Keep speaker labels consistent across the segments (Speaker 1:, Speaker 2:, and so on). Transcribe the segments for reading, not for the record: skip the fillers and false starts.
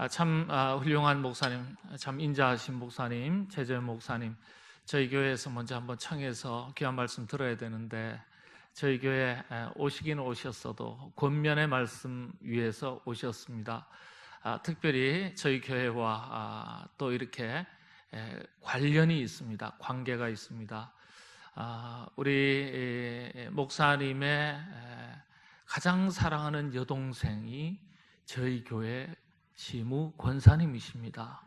Speaker 1: 참 훌륭한 목사님, 참 인자하신 목사님, 최재 목사님, 저희 교회에서 먼저 한번 청해서 귀한 말씀 들어야 되는데 저희 교회 오시기는 오셨어도 권면의 말씀 위해서 오셨습니다. 특별히 저희 교회와 또 이렇게 관련이 있습니다. 관계가 있습니다. 우리 목사님의 가장 사랑하는 여동생이 저희 교회 시무 권사님이십니다.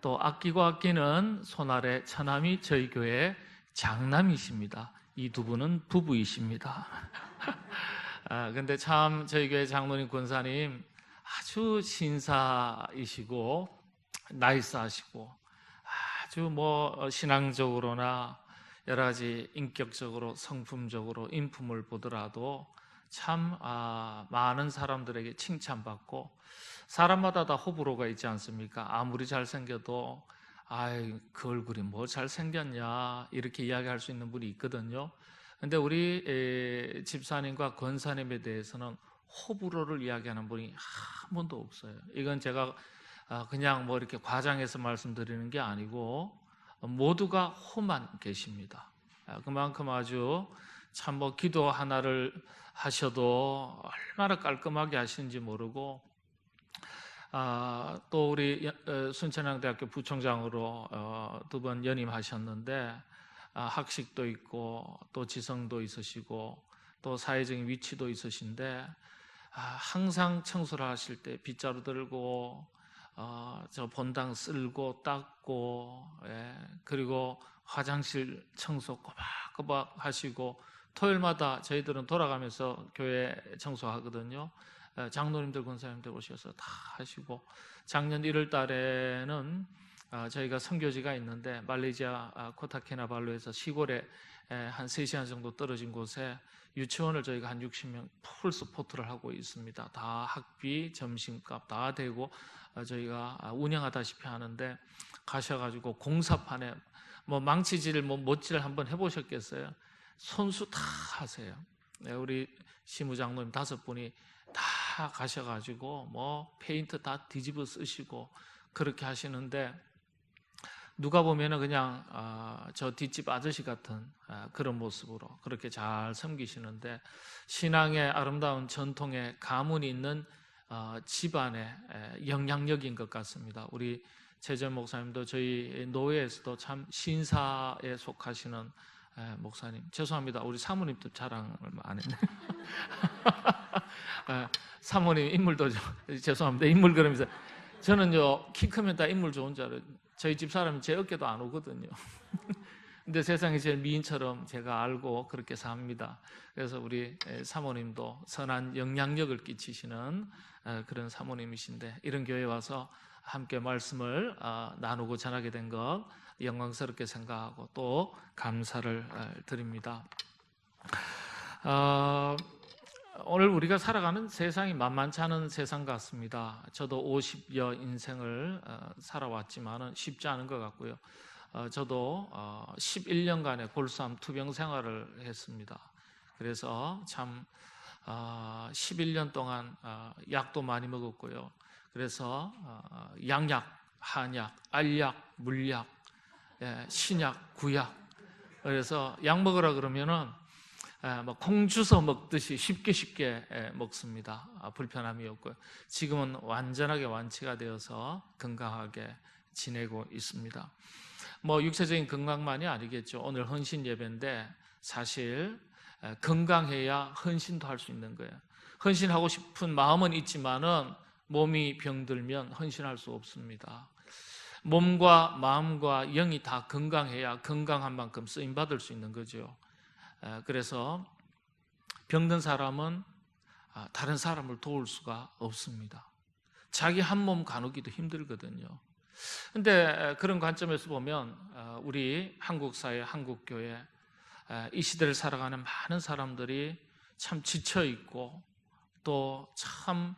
Speaker 1: 또 아끼고 아끼는 손아래 처남이 저희 교회 장남이십니다. 이 두 분은 부부이십니다. 근데 참 저희 교회 장로님 권사님 아주 신사이시고 나이스하시고 아주 신앙적으로나 여러 가지 인격적으로 성품적으로 인품을 보더라도 참 많은 사람들에게 칭찬받고 사람마다 다 호불호가 있지 않습니까? 아무리 잘생겨도 그 얼굴이 뭐 잘생겼냐 이렇게 이야기할 수 있는 분이 있거든요. 근데 우리 집사님과 권사님에 대해서는 호불호를 이야기하는 분이 한 번도 없어요. 이건 제가 그냥 이렇게 과장해서 말씀드리는 게 아니고 모두가 호만 계십니다. 그만큼 아주 참 기도 하나를 하셔도 얼마나 깔끔하게 하시는지 모르고 또 우리 순천향대학교 부총장으로 2번 연임하셨는데 학식도 있고 또 지성도 있으시고 또 사회적인 위치도 있으신데 항상 청소를 하실 때 빗자루 들고 저 본당 쓸고 닦고 그리고 화장실 청소 꼬박꼬박 하시고 토요일마다 저희들은 돌아가면서 교회 청소하거든요. 장로님들 권사님들 오셔서 다 하시고 작년 1월 달에는 저희가 선교지가 있는데 말레이시아 코타키나발루에서 시골에 한 3시간 정도 떨어진 곳에 유치원을 저희가 한 60명 풀 서포트를 하고 있습니다. 다 학비, 점심값 다 되고 저희가 운영하다시피 하는데 가셔가지고 공사판에 망치질 못질 한번 해보셨겠어요? 손수 다 하세요. 우리 시무장로님 5분이 다 가셔가지고 페인트 다 뒤집어 쓰시고 그렇게 하시는데 누가 보면은 그냥 저 뒷집 아저씨 같은 그런 모습으로 그렇게 잘 섬기시는데 신앙의 아름다운 전통의 가문이 있는 집안의 영향력인 것 같습니다. 우리 최재 목사님도 저희 노회에서도 참 신사에 속하시는 목사님. 죄송합니다. 우리 사모님도 자랑을 안 했네. 사모님 인물도 죄송합니다. 인물 그러면서 저는요 키 크면 다 인물 좋은 줄 알아요. 저희 집 사람은 제 어깨도 안 오거든요. 근데 세상에 제일 미인처럼 제가 알고 그렇게 삽니다. 그래서 우리 사모님도 선한 영향력을 끼치시는 그런 사모님이신데 이런 교회에 와서 함께 말씀을 나누고 전하게 된 것 영광스럽게 생각하고 또 감사를 드립니다. 오늘 우리가 살아가는 세상이 만만치 않은 세상 같습니다. 저도 50여 인생을 살아왔지만 쉽지 않은 것 같고요. 저도 11년간의 골수암 투병 생활을 했습니다. 그래서 참 11년 동안 약도 많이 먹었고요. 그래서 양약, 한약, 알약, 물약, 신약, 구약. 그래서 약 먹으라 그러면은 콩 주워 먹듯이 쉽게 먹습니다. 불편함이 없고요. 지금은 완전하게 완치가 되어서 건강하게 지내고 있습니다. 육체적인 건강만이 아니겠죠. 오늘 헌신 예배인데 사실 건강해야 헌신도 할 수 있는 거예요. 헌신하고 싶은 마음은 있지만은 몸이 병들면 헌신할 수 없습니다. 몸과 마음과 영이 다 건강해야 건강한 만큼 쓰임받을 수 있는 거죠. 그래서 병든 사람은 다른 사람을 도울 수가 없습니다. 자기 한 몸 가누기도 힘들거든요. 근데 그런 관점에서 보면 우리 한국 사회, 한국 교회 이 시대를 살아가는 많은 사람들이 참 지쳐있고 또 참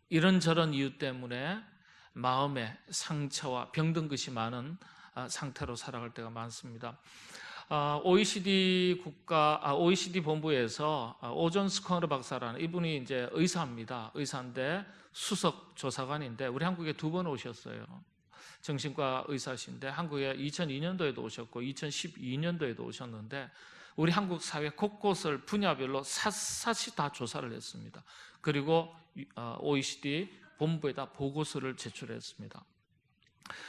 Speaker 1: 이런저런 이유 때문에 마음에 상처와 병든 것이 많은 상태로 살아갈 때가 많습니다. OECD 본부에서 오존 스커너 박사라는 이분이 이제 의사입니다. 의사인데 수석 조사관인데 우리 한국에 2번 오셨어요. 정신과 의사신데 한국에 2002년도에도 오셨고 2012년도에도 오셨는데 우리 한국 사회 곳곳을 분야별로 샅샅이 다 조사를 했습니다. 그리고 OECD 본부에다 보고서를 제출했습니다.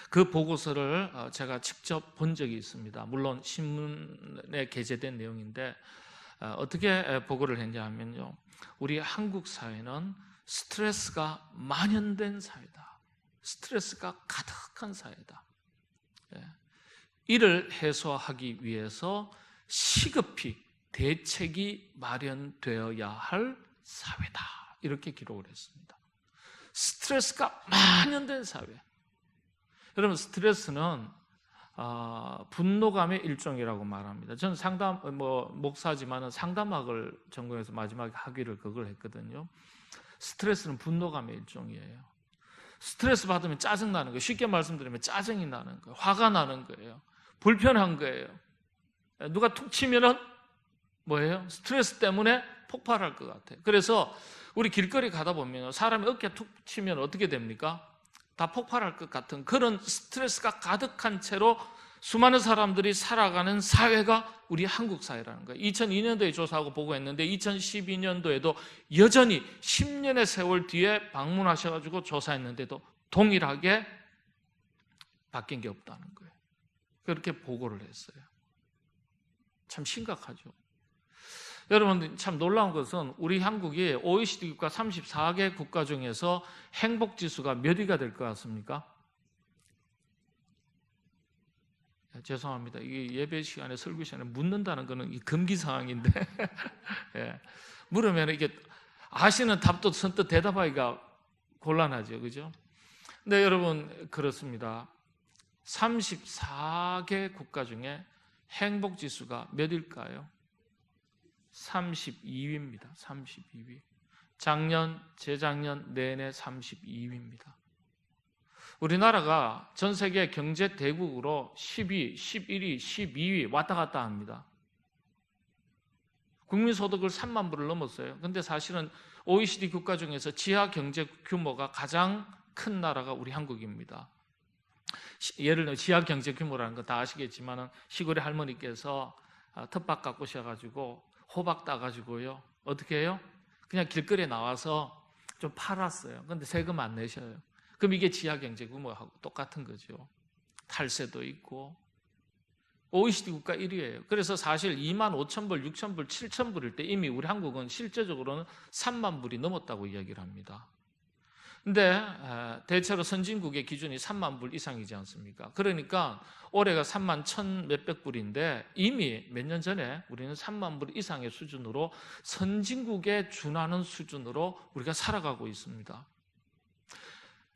Speaker 1: 그 보고서를 제가 직접 본 적이 있습니다. 물론 신문에 게재된 내용인데 어떻게 보고를 했냐 하면요, 우리 한국 사회는 스트레스가 만연된 사회다. 스트레스가 가득한 사회다. 이를 해소하기 위해서 시급히 대책이 마련되어야 할 사회다. 이렇게 기록을 했습니다. 스트레스가 만연된 사회. 여러분, 스트레스는 분노감의 일종이라고 말합니다. 저는 목사지만은 상담학을 전공해서 마지막에 학위를 그걸 했거든요. 스트레스는 분노감의 일종이에요. 스트레스 받으면 짜증나는 거예요. 쉽게 말씀드리면 짜증이 나는 거예요. 화가 나는 거예요. 불편한 거예요. 누가 툭 치면은 뭐예요? 스트레스 때문에 폭발할 것 같아요. 그래서 우리 길거리 가다 보면 사람이 어깨 툭 치면 어떻게 됩니까? 다 폭발할 것 같은 그런 스트레스가 가득한 채로 수많은 사람들이 살아가는 사회가 우리 한국 사회라는 거예요. 2002년도에 조사하고 보고했는데 2012년도에도 여전히 10년의 세월 뒤에 방문하셔가지고 조사했는데도 동일하게 바뀐 게 없다는 거예요. 그렇게 보고를 했어요. 참 심각하죠. 여러분, 참 놀라운 것은 우리 한국이 OECD 국가 34개 국가 중에서 행복지수가 몇 위가 될 것 같습니까? 죄송합니다. 이게 예배 시간에 설교 시간에 묻는다는 것은 금기 사항인데 예. 물으면 이게 아시는 답도 선뜻 대답하기가 곤란하죠, 그죠? 근데 여러분, 그렇습니다. 34개 국가 중에 행복지수가 몇일까요? 32위입니다. 32위. 작년, 재작년 내내 32위입니다. 우리나라가 전 세계 경제 대국으로 10위, 11위, 12위 왔다 갔다 합니다. 국민소득을 3만 불을 넘었어요. 그런데 사실은 OECD 국가 중에서 지하 경제 규모가 가장 큰 나라가 우리 한국입니다. 예를 들어 지하 경제 규모라는 거 다 아시겠지만 시골의 할머니께서 텃밭 가꾸셔가지고 호박 따가지고요, 어떻게 해요? 그냥 길거리에 나와서 좀 팔았어요. 그런데 세금 안 내셔요. 그럼 이게 지하경제 규모하고 똑같은 거죠. 탈세도 있고. OECD 국가 1위예요. 그래서 사실 2만 5천 불, 6천 불, 7천 불일 때 이미 우리 한국은 실제적으로는 3만 불이 넘었다고 이야기를 합니다. 근데 대체로 선진국의 기준이 3만 불 이상이지 않습니까? 그러니까 올해가 3만 1천 몇백 불인데 이미 몇 년 전에 우리는 3만 불 이상의 수준으로 선진국에 준하는 수준으로 우리가 살아가고 있습니다.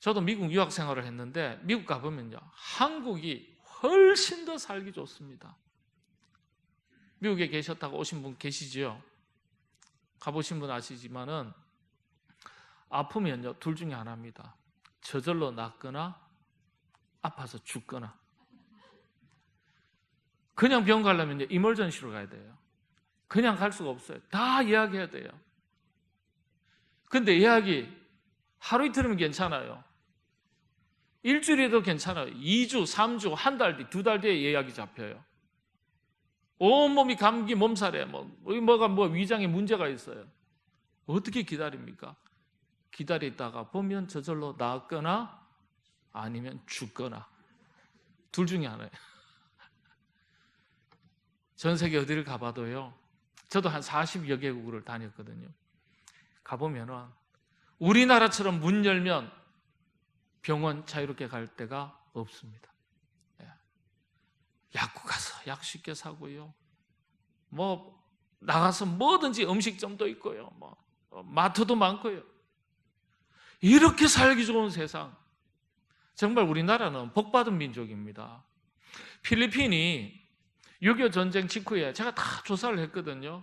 Speaker 1: 저도 미국 유학 생활을 했는데 미국 가보면요, 한국이 훨씬 더 살기 좋습니다. 미국에 계셨다가 오신 분 계시죠? 가보신 분 아시지만은 아프면요, 둘 중에 하나입니다. 저절로 낫거나 아파서 죽거나. 그냥 병 가려면 이멀전시로 가야 돼요. 그냥 갈 수가 없어요. 다 예약해야 돼요. 근데 예약이 하루 이틀이면 괜찮아요. 일주일에도 괜찮아요. 2주, 3주, 한 달 뒤, 2달 뒤에 예약이 잡혀요. 온몸이 감기, 몸살에 위장에 문제가 있어요. 어떻게 기다립니까? 기다리다가 보면 저절로 낫거나 아니면 죽거나 둘 중에 하나예요. 전 세계 어디를 가봐도요, 저도 한 40여 개국을 다녔거든요. 가보면은 우리나라처럼 문 열면 병원 자유롭게 갈 데가 없습니다. 약국 가서 약 쉽게 사고요, 나가서 뭐든지 음식점도 있고요, 마트도 많고요. 이렇게 살기 좋은 세상, 정말 우리나라는 복받은 민족입니다. 필리핀이 6.25 전쟁 직후에 제가 다 조사를 했거든요.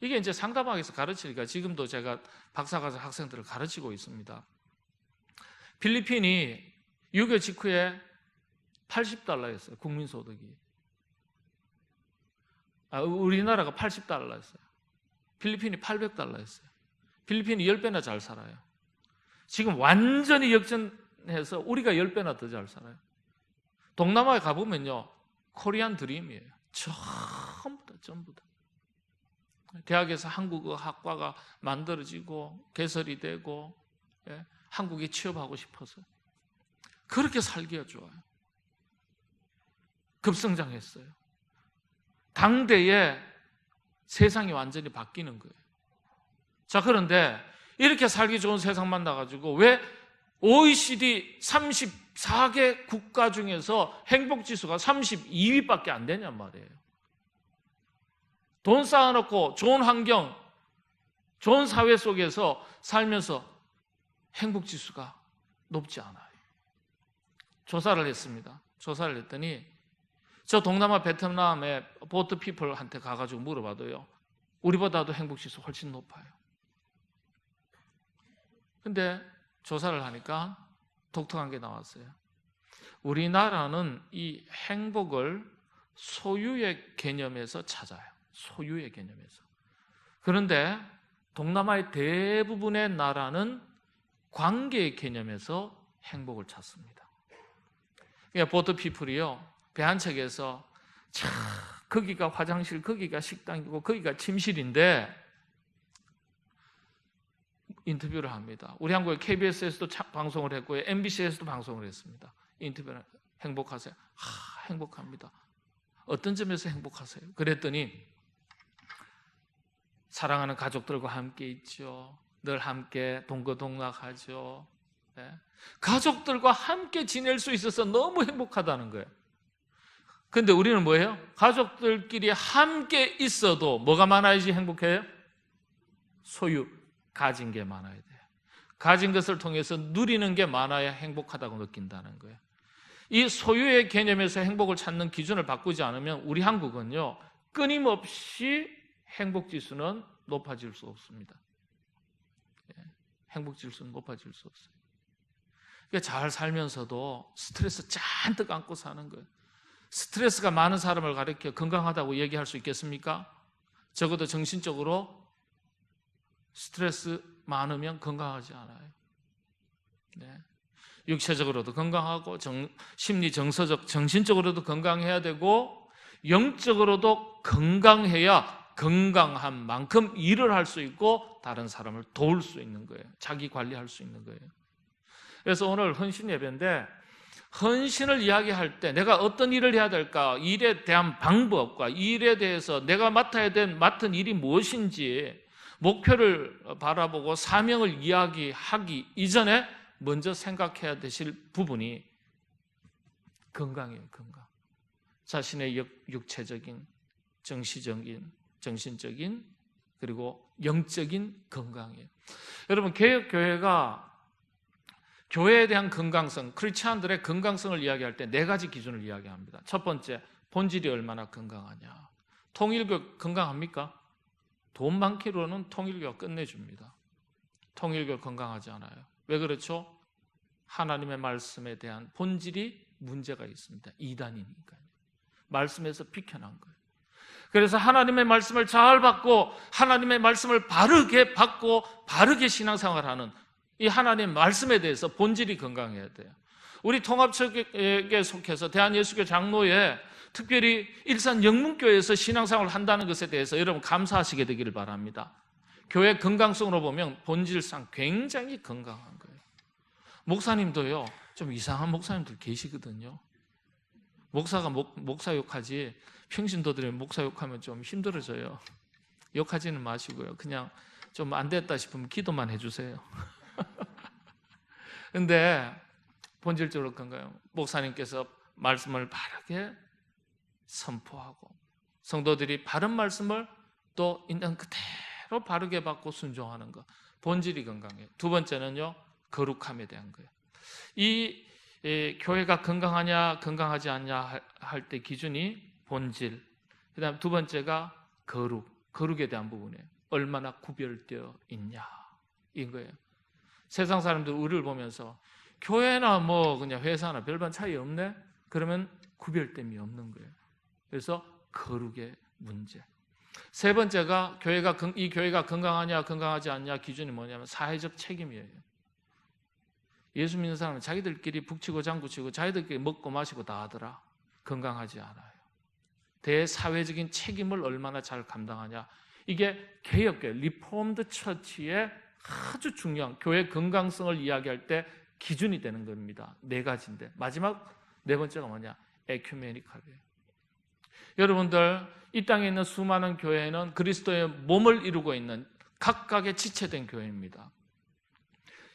Speaker 1: 이게 이제 상담학에서 가르치니까 지금도 제가 박사과정 학생들을 가르치고 있습니다. 필리핀이 6.25 직후에 80달러였어요. 국민소득이. 우리나라가 80달러였어요. 필리핀이 800달러였어요. 필리핀이 10배나 잘 살아요. 지금 완전히 역전해서 우리가 10배나 더 잘 살아요. 동남아에 가보면요, 코리안 드림이에요. 전부 다. 대학에서 한국어 학과가 만들어지고 개설이 되고, 예, 한국에 취업하고 싶어서 그렇게 살기가 좋아요. 급성장했어요. 당대에 세상이 완전히 바뀌는 거예요. 자, 그런데 이렇게 살기 좋은 세상 만나가지고 왜 OECD 34개 국가 중에서 행복지수가 32위밖에 안 되냔 말이에요. 돈 쌓아놓고 좋은 환경, 좋은 사회 속에서 살면서 행복지수가 높지 않아요. 조사를 했습니다. 조사를 했더니 저 동남아 베트남의 보트 피플한테 가가지고 물어봐도요, 우리보다도 행복지수 훨씬 높아요. 근데 조사를 하니까 독특한 게 나왔어요. 우리나라는 이 행복을 소유의 개념에서 찾아요. 소유의 개념에서. 그런데 동남아의 대부분의 나라는 관계의 개념에서 행복을 찾습니다. 그러니까 보트 피플이요, 배 한 척에서 차, 거기가 화장실, 거기가 식당이고 거기가 침실인데 인터뷰를 합니다. 우리 한국의 KBS에서도 방송을 했고요, MBC에서도 방송을 했습니다. 인터뷰를 행복하세요? 행복합니다. 어떤 점에서 행복하세요? 그랬더니 사랑하는 가족들과 함께 있죠. 늘 함께 동거동락하죠. 네. 가족들과 함께 지낼 수 있어서 너무 행복하다는 거예요. 근데 우리는 뭐예요? 가족들끼리 함께 있어도 뭐가 많아야지 행복해요? 소유, 가진 게 많아야 돼요. 가진 것을 통해서 누리는 게 많아야 행복하다고 느낀다는 거예요. 이 소유의 개념에서 행복을 찾는 기준을 바꾸지 않으면 우리 한국은요, 끊임없이 행복지수는 높아질 수 없습니다. 행복지수는 높아질 수 없어요. 그러니까 잘 살면서도 스트레스 잔뜩 안고 사는 거예요. 스트레스가 많은 사람을 가리켜 건강하다고 얘기할 수 있겠습니까? 적어도 정신적으로 스트레스 많으면 건강하지 않아요. 네. 육체적으로도 건강하고 심리, 정서적, 정신적으로도 건강해야 되고 영적으로도 건강해야 건강한 만큼 일을 할 수 있고 다른 사람을 도울 수 있는 거예요. 자기 관리할 수 있는 거예요. 그래서 오늘 헌신 예배인데, 헌신을 이야기할 때 내가 어떤 일을 해야 될까, 일에 대한 방법과 일에 대해서 내가 맡은 일이 무엇인지 목표를 바라보고 사명을 이야기하기 이전에 먼저 생각해야 되실 부분이 건강이에요. 건강. 자신의 육체적인, 정신적인 그리고 영적인 건강이에요. 여러분, 개혁교회가 교회에 대한 건강성, 크리스찬들의 건강성을 이야기할 때 4가지 기준을 이야기합니다. 첫 번째, 본질이 얼마나 건강하냐. 통일교 건강합니까? 돈 많기로는 통일교가 끝내줍니다. 통일교 건강하지 않아요. 왜 그렇죠? 하나님의 말씀에 대한 본질이 문제가 있습니다. 이단이니까요. 말씀에서 비켜난 거예요. 그래서 하나님의 말씀을 잘 받고 하나님의 말씀을 바르게 받고 바르게 신앙생활하는 이 하나님의 말씀에 대해서 본질이 건강해야 돼요. 우리 통합처에 속해서 대한예수교 장로회, 특별히 일산 영문교회에서 신앙생활을 한다는 것에 대해서 여러분 감사하시게 되기를 바랍니다. 교회 건강성으로 보면 본질상 굉장히 건강한 거예요. 목사님도요, 좀 이상한 목사님들 계시거든요. 목사가 목사 욕하지, 평신도들이 목사 욕하면 좀 힘들어져요. 욕하지는 마시고요. 그냥 좀 안 됐다 싶으면 기도만 해주세요. 근데 본질적으로 건가요? 목사님께서 말씀을 바르게 선포하고 성도들이 바른 말씀을 또 있는 그대로 바르게 받고 순종하는 것, 본질이 건강해요. 두 번째는요, 거룩함에 대한 거예요. 이 교회가 건강하냐 건강하지 않냐 할 때 기준이 본질, 그 다음 두 번째가 거룩에 대한 부분이에요. 얼마나 구별되어 있냐 인 거예요. 세상 사람들 우리를 보면서 교회나 뭐 그냥 회사나 별반 차이 없네? 그러면 구별됨이 없는 거예요. 그래서 거룩의 문제. 세 번째가 이 교회가 건강하냐 건강하지 않냐 기준이 뭐냐면 사회적 책임이에요. 예수 믿는 사람은 자기들끼리 북치고 장구치고 자기들끼리 먹고 마시고 다 하더라. 건강하지 않아요. 대사회적인 책임을 얼마나 잘 감당하냐. 이게 개혁교회, 리폼드 처치의 아주 중요한 교회 건강성을 이야기할 때 기준이 되는 겁니다. 네 가지인데 마지막 네 번째가 뭐냐? 에큐메니칼이에요. 여러분들, 이 땅에 있는 수많은 교회는 그리스도의 몸을 이루고 있는 각각의 지체된 교회입니다.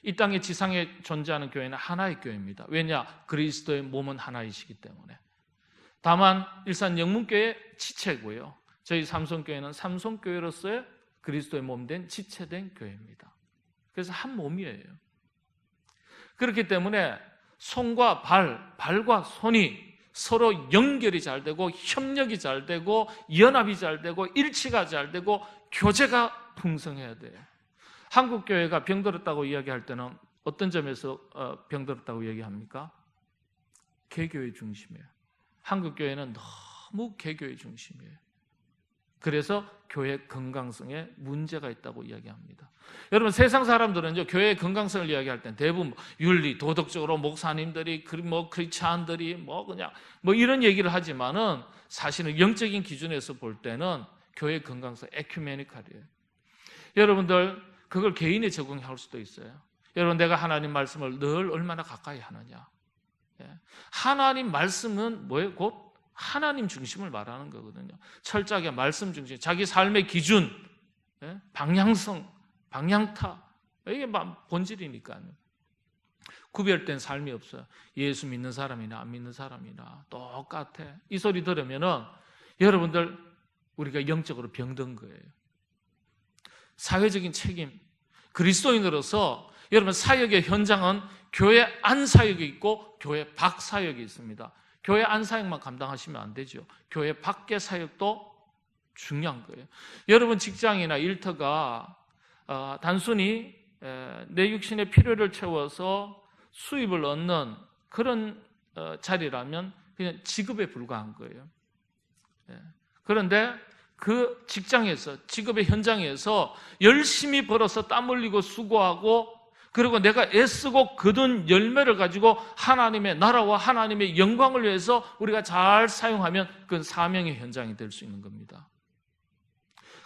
Speaker 1: 이 땅의 지상에 존재하는 교회는 하나의 교회입니다. 왜냐? 그리스도의 몸은 하나이시기 때문에. 다만 일산 영문교회 지체고요. 저희 삼성교회는 삼성교회로서의 그리스도의 몸된 지체된 교회입니다. 그래서 한 몸이에요. 그렇기 때문에 손과 발과 손이 서로 연결이 잘 되고 협력이 잘 되고 연합이 잘 되고 일치가 잘 되고 교제가 풍성해야 돼요. 한국 교회가 병들었다고 이야기할 때는 어떤 점에서 병들었다고 얘기합니까? 개교의 중심이에요. 한국 교회는 너무 개교의 중심이에요. 그래서 교회 건강성에 문제가 있다고 이야기합니다. 여러분, 세상 사람들은요, 교회의 건강성을 이야기할 때 대부분 윤리, 도덕적으로 목사님들이, 크리스찬들이 그냥 이런 얘기를 하지만은 사실은 영적인 기준에서 볼 때는 교회의 건강성, 에큐메니칼이에요. 여러분들, 그걸 개인에 적용할 수도 있어요. 여러분, 내가 하나님 말씀을 늘 얼마나 가까이 하느냐. 하나님 말씀은 뭐예요? 곧 하나님 중심을 말하는 거거든요. 철저하게 말씀 중심, 자기 삶의 기준, 방향성, 방향타, 이게 본질이니까요. 구별된 삶이 없어요. 예수 믿는 사람이나 안 믿는 사람이나 똑같아. 이 소리 들으면은 여러분들, 우리가 영적으로 병든 거예요. 사회적인 책임, 그리스도인으로서 여러분, 사역의 현장은 교회 안 사역이 있고 교회 밖 사역이 있습니다. 교회 안 사역만 감당하시면 안 되죠. 교회 밖의 사역도 중요한 거예요. 여러분, 직장이나 일터가 단순히 내 육신의 필요를 채워서 수입을 얻는 그런 자리라면 그냥 직업에 불과한 거예요. 그런데 그 직장에서, 직업의 현장에서 열심히 벌어서 땀 흘리고 수고하고, 그리고 내가 애쓰고 거둔 열매를 가지고 하나님의 나라와 하나님의 영광을 위해서 우리가 잘 사용하면 그건 사명의 현장이 될 수 있는 겁니다.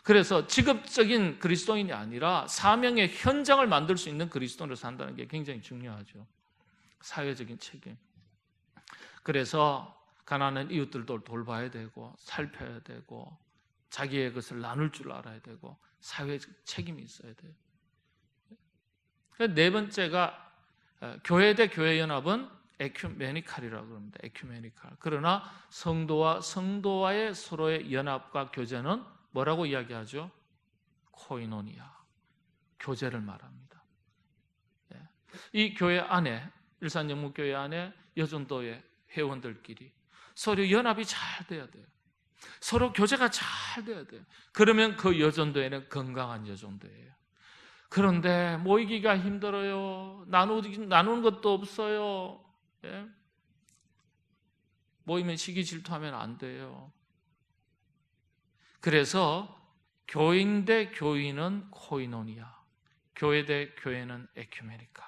Speaker 1: 그래서 직업적인 그리스도인이 아니라 사명의 현장을 만들 수 있는 그리스도인으로 산다는 게 굉장히 중요하죠. 사회적인 책임. 그래서 가난한 이웃들도 돌봐야 되고 살펴야 되고 자기의 것을 나눌 줄 알아야 되고 사회적 책임이 있어야 돼요. 네 번째가 교회 대 교회 연합은 에큐메니칼이라고 합니다. 에큐메니칼. 그러나 성도와 성도와의 서로의 연합과 교제는 뭐라고 이야기하죠? 코이노니아, 교제를 말합니다. 이 교회 안에, 일산영문교회 안에 여전도의 회원들끼리 서로 연합이 잘 돼야 돼요. 서로 교제가 잘 돼야 돼요. 그러면 그 여전도에는 건강한 여전도예요. 그런데 모이기가 힘들어요. 나누는 것도 없어요. 모이면 시기 질투하면 안 돼요. 그래서 교인 대 교인은 코이노니아, 교회 대 교회는 에큐메니칼.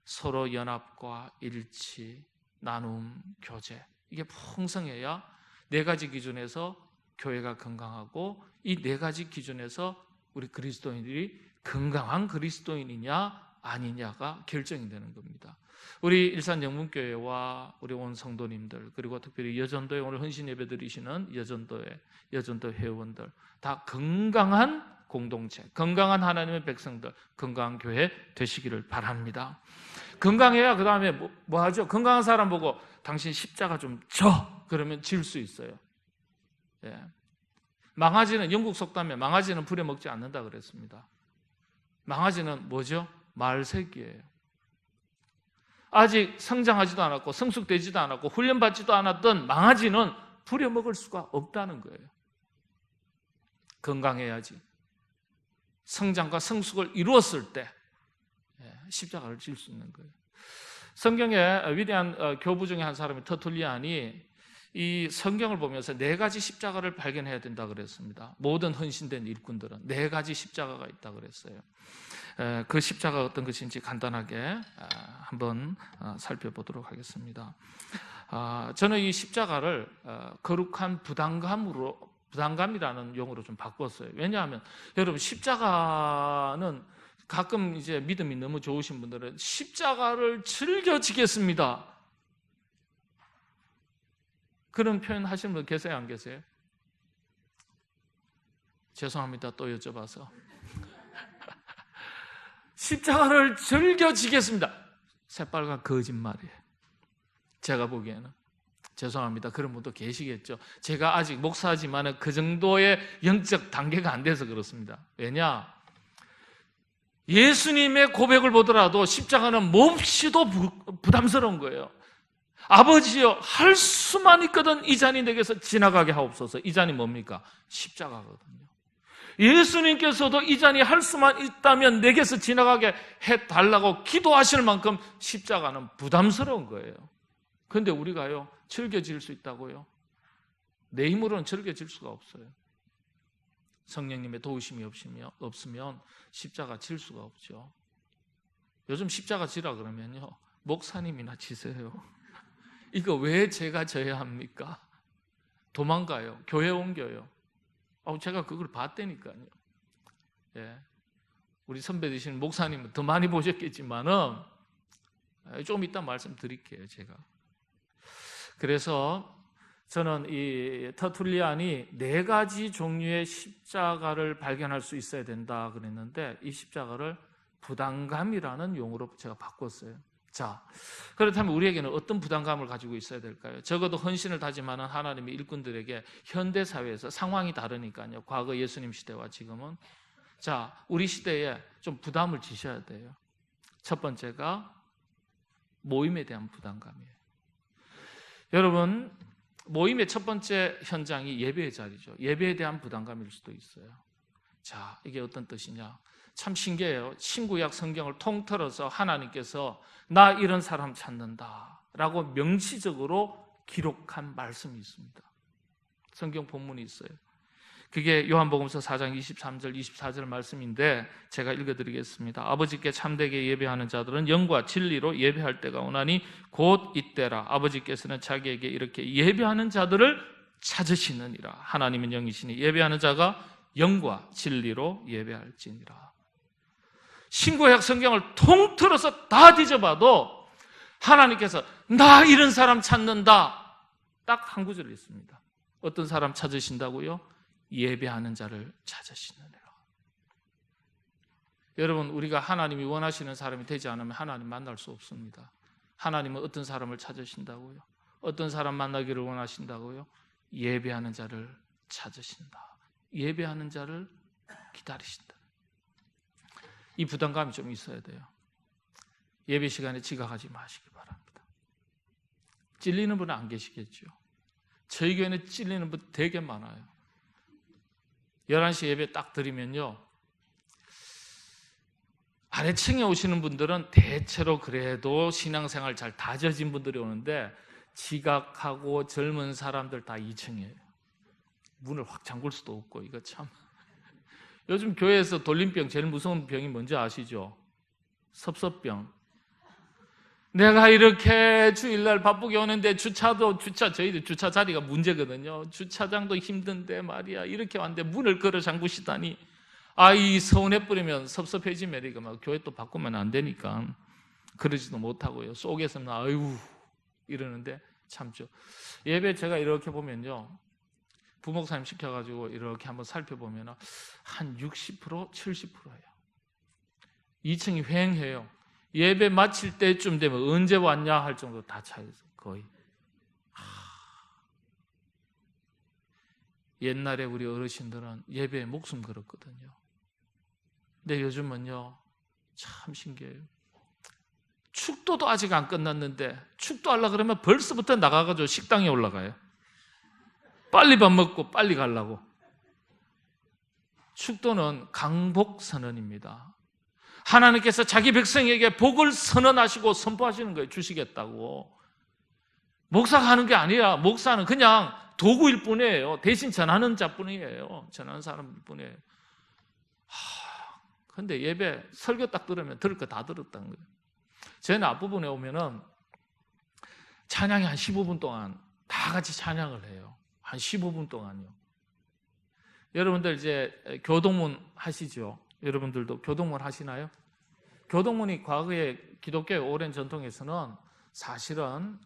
Speaker 1: 서로 연합과 일치, 나눔, 교제, 이게 풍성해야 네 가지 기준에서 교회가 건강하고, 이 네 가지 기준에서 우리 그리스도인들이 건강한 그리스도인이냐 아니냐가 결정이 되는 겁니다. 우리 일산영문교회와 우리 온 성도님들, 그리고 특별히 여전도에 오늘 헌신 예배 드리시는 여전도 회원들, 다 건강한 공동체, 건강한 하나님의 백성들, 건강한 교회 되시기를 바랍니다. 건강해야 그 다음에 뭐 하죠? 건강한 사람 보고 당신 십자가 좀 져! 그러면 질 수 있어요. 망아지는, 영국 속담에 망아지는 부려먹지 않는다 그랬습니다. 망아지는 뭐죠? 말새끼예요. 아직 성장하지도 않았고 성숙되지도 않았고 훈련받지도 않았던 망아지는 부려먹을 수가 없다는 거예요. 건강해야지. 성장과 성숙을 이루었을 때 십자가를 질 수 있는 거예요. 성경에 위대한 교부 중에 한 사람이 터툴리안이 이 성경을 보면서 4가지 십자가를 발견해야 된다 그랬습니다. 모든 헌신된 일꾼들은 4가지 십자가가 있다 그랬어요. 그 십자가가 어떤 것인지 간단하게 한번 살펴보도록 하겠습니다. 저는 이 십자가를 거룩한 부담감이라는 용어로 좀 바꿨어요. 왜냐하면 여러분, 십자가는 가끔 이제 믿음이 너무 좋으신 분들은 십자가를 즐겨 지겠습니다, 그런 표현 하시는 분 계세요, 안 계세요? 죄송합니다, 또 여쭤봐서. 십자가를 즐겨 지겠습니다, 새빨간 거짓말이에요. 제가 보기에는. 죄송합니다, 그런 분도 계시겠죠. 제가 아직 목사지만 그 정도의 영적 단계가 안 돼서 그렇습니다. 왜냐? 예수님의 고백을 보더라도 십자가는 몹시도 부담스러운 거예요. 아버지여, 할 수만 있거든 이 잔이 내게서 지나가게 하옵소서. 이 잔이 뭡니까? 십자가거든요. 예수님께서도 이 잔이 할 수만 있다면 내게서 지나가게 해달라고 기도하실 만큼 십자가는 부담스러운 거예요. 그런데 우리가요, 즐겨질 수 있다고요? 내 힘으로는 즐겨질 수가 없어요. 성령님의 도우심이 없으면 십자가 질 수가 없죠. 요즘 십자가 지라 그러면요, 목사님이나 지세요. 이거 왜 제가 져야 합니까? 도망가요. 교회 옮겨요. 제가 그걸 봤다니까요. 예. 우리 선배 되시는 목사님은 더 많이 보셨겠지만은 좀 이따 말씀드릴게요, 제가. 그래서 저는 이 터툴리안이 4가지 종류의 십자가를 발견할 수 있어야 된다 그랬는데, 이 십자가를 부담감이라는 용어로 제가 바꿨어요. 자, 그렇다면 우리에게는 어떤 부담감을 가지고 있어야 될까요? 적어도 헌신을 다짐하는 하나님의 일꾼들에게 현대 사회에서 상황이 다르니까요. 과거 예수님 시대와 지금은. 자, 우리 시대에 좀 부담을 지셔야 돼요. 첫 번째가 모임에 대한 부담감이에요. 여러분, 모임의 첫 번째 현장이 예배의 자리죠. 예배에 대한 부담감일 수도 있어요. 자, 이게 어떤 뜻이냐? 참 신기해요. 신구약 성경을 통틀어서 하나님께서 나 이런 사람 찾는다 라고 명시적으로 기록한 말씀이 있습니다. 성경 본문이 있어요. 그게 요한복음서 4장 23절 24절 말씀인데 제가 읽어드리겠습니다. 아버지께 참되게 예배하는 자들은 영과 진리로 예배할 때가 오나니 곧 이때라. 아버지께서는 자기에게 이렇게 예배하는 자들을 찾으시느니라. 하나님은 영이시니 예배하는 자가 영과 진리로 예배할지니라. 신구약 성경을 통틀어서 다 뒤져봐도 하나님께서 나 이런 사람 찾는다 딱 한 구절이 있습니다. 어떤 사람 찾으신다고요? 예배하는 자를 찾으시느니라. 여러분, 우리가 하나님이 원하시는 사람이 되지 않으면 하나님 만날 수 없습니다. 하나님은 어떤 사람을 찾으신다고요? 어떤 사람 만나기를 원하신다고요? 예배하는 자를 찾으신다. 예배하는 자를 기다리신다. 이 부담감이 좀 있어야 돼요. 예배 시간에 지각하지 마시기 바랍니다. 찔리는 분은 안 계시겠죠. 저희 교회는 찔리는 분 되게 많아요. 11시 예배 딱 드리면요, 아래층에 오시는 분들은 대체로 그래도 신앙생활 잘 다져진 분들이 오는데 지각하고 젊은 사람들 다 2층이에요. 문을 확 잠글 수도 없고. 이거 참, 요즘 교회에서 돌림병 제일 무서운 병이 뭔지 아시죠? 섭섭병. 내가 이렇게 주일날 바쁘게 오는데 저희들 주차 자리가 문제거든요. 주차장도 힘든데 말이야, 이렇게 왔는데 문을 걸어 잠그시다니. 이 서운해버리면 섭섭해지면 이거 막 교회 또 바꾸면 안 되니까 그러지도 못하고요. 속에서는 아유 이러는데 참죠. 예배 제가 이렇게 보면요, 부목사님 시켜가지고 이렇게 한번 살펴보면 한 60%, 70%예요. 2층이 휑해요. 예배 마칠 때쯤 되면 언제 왔냐 할 정도 다 차있어, 거의. 옛날에 우리 어르신들은 예배에 목숨 걸었거든요. 근데 요즘은요, 참 신기해요. 축도도 아직 안 끝났는데 축도하려고 그러면 벌써부터 나가가지고 식당에 올라가요. 빨리 밥 먹고 빨리 가려고. 축도는 강복 선언입니다. 하나님께서 자기 백성에게 복을 선언하시고 선포하시는 거예요. 주시겠다고. 목사가 하는 게 아니라 목사는 그냥 도구일 뿐이에요. 대신 전하는 자뿐이에요. 전하는 사람일 뿐이에요. 근데 예배 설교 딱 들으면 들을 거 다 들었다는 거예요. 저희는 앞부분에 오면은 찬양이 한 15분 동안 다 같이 찬양을 해요. 한 15분 동안요. 여러분들 이제 교동문 하시죠? 여러분들도 교동문 하시나요? 교동문이 과거에 기독교의 오랜 전통에서는 사실은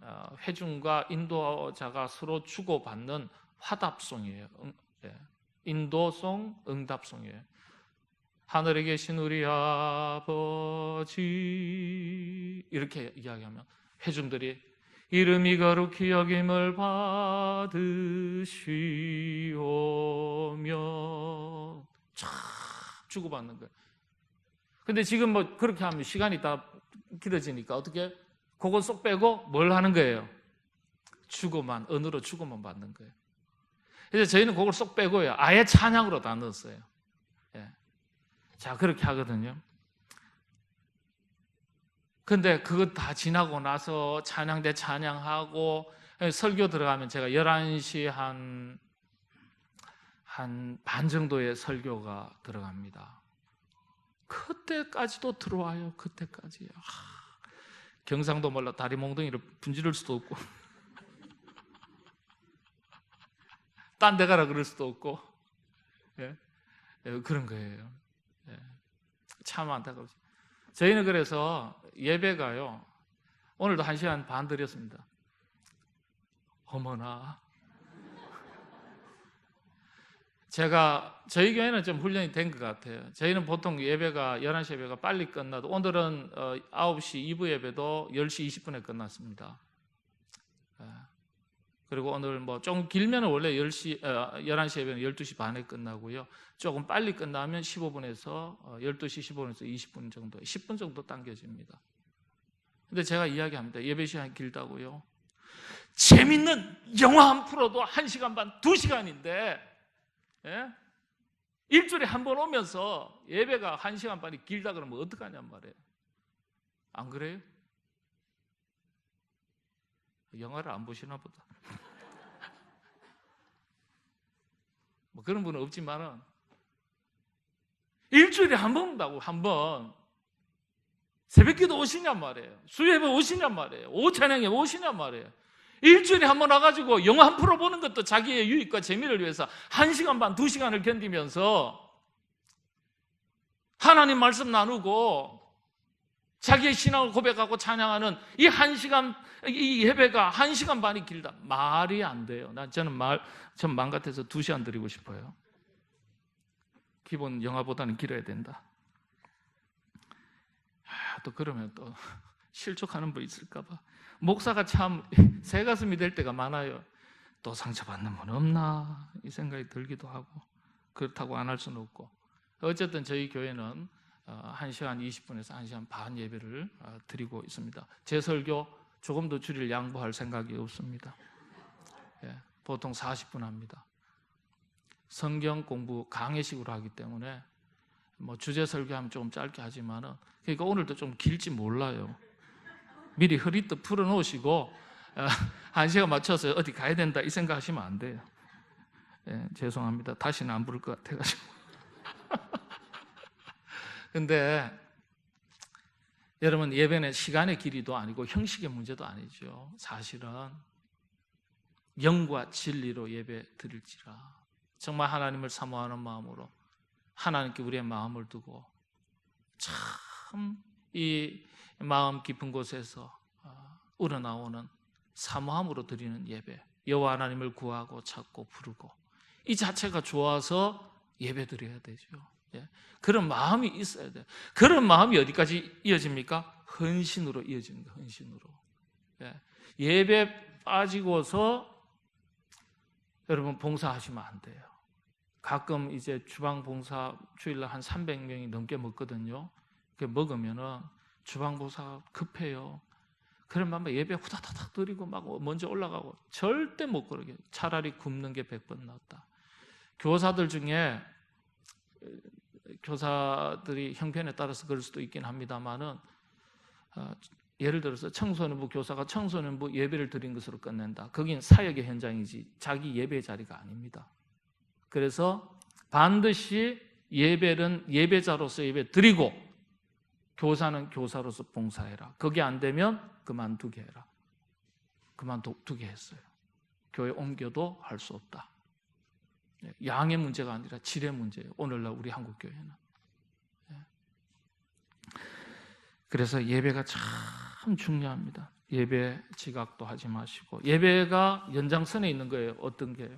Speaker 1: 회중과 인도자가 서로 주고받는 화답송이에요. 인도송, 응답송이에요. 하늘에 계신 우리 아버지 이렇게 이야기하면 회중들이 이름이 거룩히 여김을 받으시오며 쫙 주고받는 거예요. 근데 지금 뭐 그렇게 하면 시간이 다 길어지니까 어떻게 그거 쏙 빼고 뭘 하는 거예요? 주고만, 언어로 주고만 받는 거예요. 그래서 저희는 그걸 쏙 빼고요. 아예 찬양으로 다 넣었어요. 예. 자, 그렇게 하거든요. 근데 그거 다 지나고 나서 찬양대 찬양하고 설교 들어가면 제가 11시 한 반 정도의 설교가 들어갑니다. 그때까지도 들어와요. 그때까지요. 경상도 몰라 다리 몽둥이를 분지를 수도 없고 딴 데 가라 그럴 수도 없고 예? 그런 거예요. 예. 참 안타깝죠. 저희는 그래서 예배가요 오늘도 1시간 반 드렸습니다. 어머나 저희 교회는 좀 훈련이 된 것 같아요. 저희는 보통 예배가 11시 예배가 빨리 끝나도 오늘은 9시 2부 예배도 10시 20분에 끝났습니다. 그리고 오늘 뭐 좀 길면 원래 11시 예배는 12시 반에 끝나고요. 조금 빨리 끝나면 15분에서 12시 15분에서 20분 정도, 10분 정도 당겨집니다. 근데 제가 이야기합니다. 예배 시간이 길다고요. 재밌는 영화 한 프로도 1시간 반, 2시간인데 예? 일주일에 한 번 오면서 예배가 1시간 반이 길다 그러면 어떡하냔 말이에요. 안 그래요? 영화를 안 보시나 보다. 뭐 그런 분은 없지만은 일주일에 한 번 온다고 한 번 새벽기도 오시냔 말이에요. 수요예배 오시냔 말이에요. 오찬양에 오시냔 말이에요. 일주일에 한 번 와가지고 영화 한 프로 보는 것도 자기의 유익과 재미를 위해서 1시간 반, 2시간을 견디면서 하나님 말씀 나누고 자기의 신앙을 고백하고 찬양하는 이 1시간, 이 예배가 1시간 반이 길다. 말이 안 돼요. 저는 맘 같아서 2시간 드리고 싶어요. 기본 영화보다는 길어야 된다. 또 그러면 또 실족하는 분 있을까봐. 목사가 참 새가슴이 될 때가 많아요. 또 상처받는 분 없나 이 생각이 들기도 하고 그렇다고 안 할 수는 없고 어쨌든 저희 교회는 1시간 20분에서 1시간 반 예배를 드리고 있습니다. 제 설교 조금 더 줄일 양보할 생각이 없습니다. 예, 보통 40분 합니다. 성경 공부 강의식으로 하기 때문에 뭐 주제 설교하면 조금 짧게 하지만은 그러니까 오늘도 좀 길지 몰라요. 미리 흐릿듯 풀어놓으시고 1시간 맞춰서 어디 가야 된다 이 생각하시면 안 돼요. 예, 죄송합니다. 다시는 안 부를 것 같아가지고. 근데 여러분 예배는 시간의 길이도 아니고 형식의 문제도 아니죠. 사실은 영과 진리로 예배 드릴지라 정말 하나님을 사모하는 마음으로 하나님께 우리의 마음을 두고 참 이 마음 깊은 곳에서 우러나오는 사모함으로 드리는 예배, 여호와 하나님을 구하고 찾고 부르고 이 자체가 좋아서 예배 드려야 되죠. 예. 그런 마음이 있어야 돼요. 그런 마음이 어디까지 이어집니까? 헌신으로 이어집니다. 헌신으로. 예. 예배 빠지고서 여러분 봉사하시면 안 돼요. 가끔 이제 주방 봉사 주일날 한 300명이 넘게 먹거든요. 그 먹으면은 주방 봉사 급해요. 그러면 막 예배 후다다닥 드리고 막 먼저 올라가고 절대 못 그러게. 차라리 굶는 게 100번 낫다. 교사들 중에 교사들이 형편에 따라서 그럴 수도 있긴 합니다만은 예를 들어서 청소년부 교사가 청소년부 예배를 드린 것으로 끝낸다. 거긴 사역의 현장이지 자기 예배 자리가 아닙니다. 그래서 반드시 예배는 예배자로서 예배 드리고 교사는 교사로서 봉사해라. 그게 안 되면 그만두게 해라. 그만두게 했어요. 교회 옮겨도 할 수 없다. 양의 문제가 아니라 질의 문제예요. 오늘날 우리 한국 교회는. 그래서 예배가 참 중요합니다. 예배 지각도 하지 마시고, 예배가 연장선에 있는 거예요. 어떤 게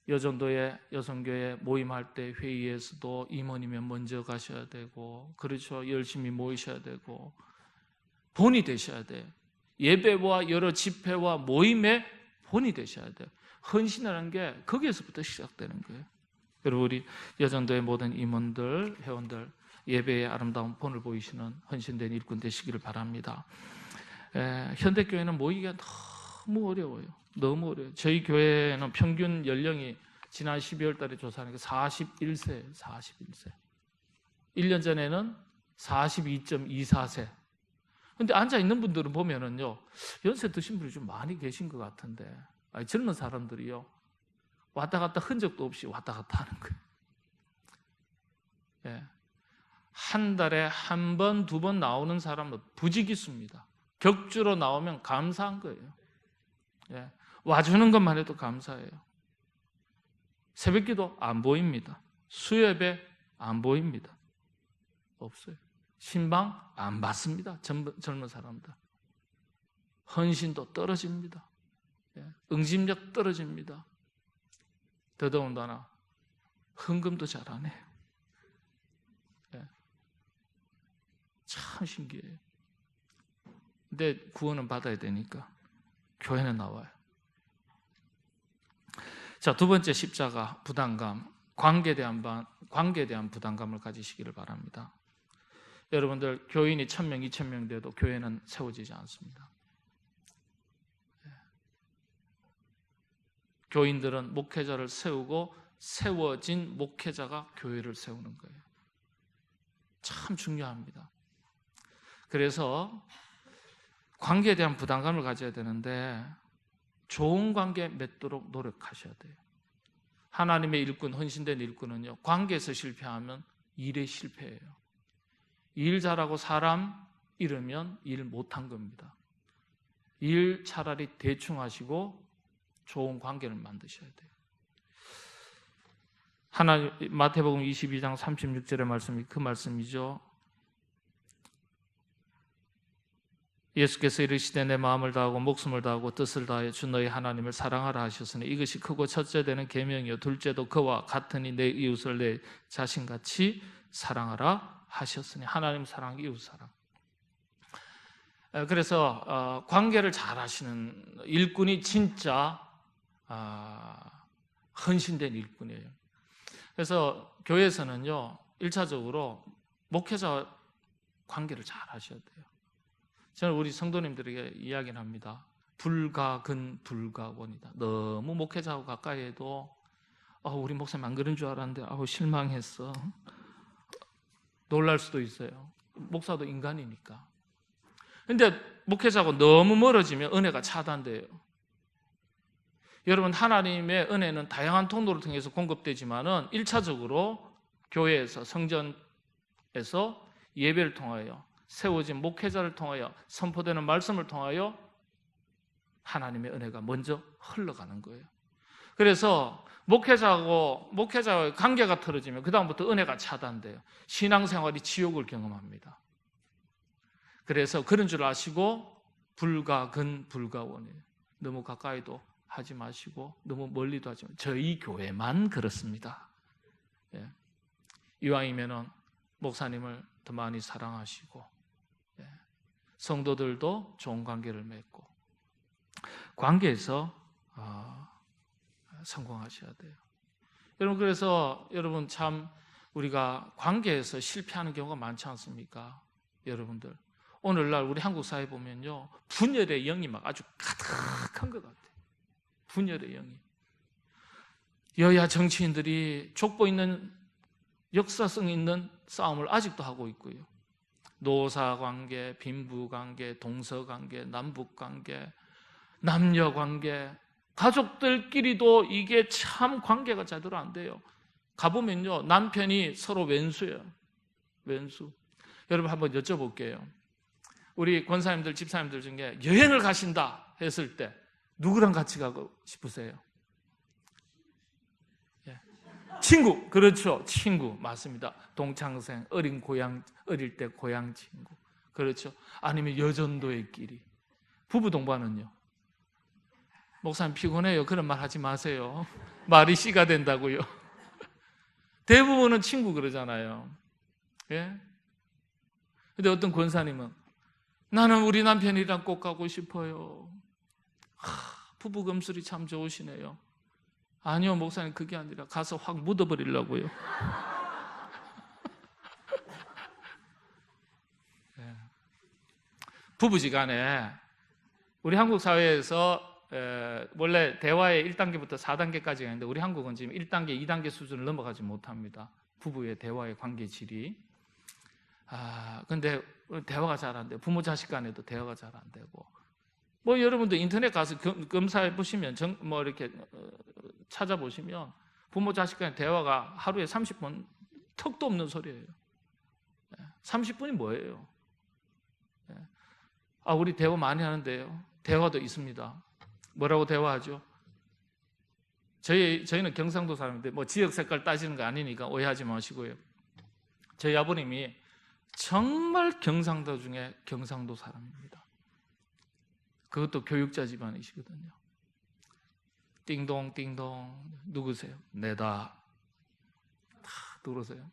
Speaker 1: 여전도의 여성교회 모임할 때 회의에서도 임원이면 먼저 가셔야 되고, 그렇죠. 열심히 모이셔야 되고 본이 되셔야 돼요. 예배와 여러 집회와 모임의 본이 되셔야 돼요. 헌신이라는 게 거기에서부터 시작되는 거예요. 여러분, 우리 여전도의 모든 임원들, 회원들 예배의 아름다운 본을 보이시는 헌신된 일꾼 되시기를 바랍니다. 현대교회는 모이기가 너무 어려워요. 너무 어려워요. 저희 교회는 평균 연령이 지난 12월 달에 조사하니까 41세예요. 41세. 1년 전에는 42.24세. 근데 앉아있는 분들은 보면은요, 연세 드신 분이 좀 많이 계신 것 같은데, 젊은 사람들이요, 왔다 갔다 흔적도 없이 왔다 갔다 하는 거예요. 예. 한 달에 한 번, 두 번 나오는 사람은 부지기수입니다. 격주로 나오면 감사한 거예요. 예. 와주는 것만 해도 감사해요. 새벽기도 안 보입니다. 수요예배 안 보입니다. 없어요. 신방 안 받습니다. 젊은 사람들. 헌신도 떨어집니다. 예. 응집력 떨어집니다. 더더군다나 헌금도 잘 안 해요. 예. 참 신기해요. 근데 구원은 받아야 되니까 교회는 나와요. 자, 두 번째 십자가 부담감, 관계에 대한 부담감을 가지시기를 바랍니다. 여러분들, 교인이 1000명, 2000명 돼도 교회는 세워지지 않습니다. 교인들은 목회자를 세우고 세워진 목회자가 교회를 세우는 거예요. 참 중요합니다. 그래서 관계에 대한 부담감을 가져야 되는데 좋은 관계 맺도록 노력하셔야 돼요. 하나님의 일꾼, 헌신된 일꾼은요, 관계에서 실패하면 일에 실패해요. 일 잘하고 사람 잃으면 일 못한 겁니다. 일 차라리 대충 하시고 좋은 관계를 만드셔야 돼요. 마태복음 22장 36절의 말씀이 그 말씀이죠. 예수께서 이르시되 내 마음을 다하고 목숨을 다하고 뜻을 다하여 주 너희 하나님을 사랑하라 하셨으니 이것이 크고 첫째 되는 계명이요 둘째도 그와 같으니 내 이웃을 내 자신같이 사랑하라 하셨으니. 하나님 사랑, 이웃 사랑. 그래서 관계를 잘 하시는 일꾼이 진짜 헌신된 일꾼이에요. 그래서 교회에서는요, 1차적으로 목회자 관계를 잘 하셔야 돼요. 저는 우리 성도님들에게 이야기를 합니다. 불가근 불가원이다. 너무 목회자하고 가까이 해도 우리 목사님 안 그런 줄 알았는데 실망했어. 놀랄 수도 있어요. 목사도 인간이니까. 근데 목회자하고 너무 멀어지면 은혜가 차단돼요. 여러분, 하나님의 은혜는 다양한 통로를 통해서 공급되지만은 1차적으로 교회에서, 성전에서 예배를 통하여 세워진 목회자를 통하여 선포되는 말씀을 통하여 하나님의 은혜가 먼저 흘러가는 거예요. 그래서 목회자와의 관계가 틀어지면 그 다음부터 은혜가 차단돼요. 신앙생활이 지옥을 경험합니다. 그래서 그런 줄 아시고 불가근 불가원이에요. 너무 가까이도 하지 마시고 너무 멀리도 하지 마시고. 저희 교회만 그렇습니다. 예. 이왕이면은 목사님을 더 많이 사랑하시고, 성도들도 좋은 관계를 맺고 관계에서 성공하셔야 돼요. 여러분, 그래서 여러분 참 우리가 관계에서 실패하는 경우가 많지 않습니까? 여러분들, 오늘날 우리 한국 사회 보면요, 분열의 영이 막 아주 가득한 것 같아요. 분열의 영이. 여야 정치인들이 족보 있는 역사성 있는 싸움을 아직도 하고 있고요. 노사관계, 빈부관계, 동서관계, 남북관계, 남녀관계, 가족들끼리도 이게 참 관계가 제대로 안 돼요. 가보면요, 남편이 서로 왼수예요. 왼수. 여러분 한번 여쭤볼게요. 우리 권사님들, 집사님들 중에 여행을 가신다 했을 때 누구랑 같이 가고 싶으세요? 예. 친구. 그렇죠. 친구. 맞습니다. 동창생, 어릴 때 고향 친구. 그렇죠. 아니면 여전도의 끼리. 부부 동반은요? 목사님 피곤해요. 그런 말 하지 마세요. 말이 씨가 된다고요. 대부분은 친구 그러잖아요. 예? 근데 어떤 권사님은 나는 우리 남편이랑 꼭 가고 싶어요. 부부 금슬이 참 좋으시네요. 아니요, 목사님, 그게 아니라 가서 확 묻어버리려고요. 예. 부부지간에 우리 한국 사회에서 원래 대화의 1단계부터 4단계까지가 있는데 우리 한국은 지금 1단계, 2단계 수준을 넘어가지 못합니다. 부부의 대화의 관계 질이. 근데 대화가 잘 안 돼요. 부모 자식 간에도 대화가 잘 안 되고. 뭐 여러분도 인터넷 가서 검사해 보시면 이렇게 찾아보시면 부모 자식 간의 대화가 하루에 30분 턱도 없는 소리예요. 30분이 뭐예요? 우리 대화 많이 하는데요. 대화도 있습니다. 뭐라고 대화하죠? 저희는 경상도 사람인데 뭐 지역 색깔 따지는 거 아니니까 오해하지 마시고요. 저희 아버님이 정말 경상도 중에 경상도 사람입니다. 그것도 교육자 집안이시거든요. 띵동 띵동 누구세요? 내다. 다 누구세요?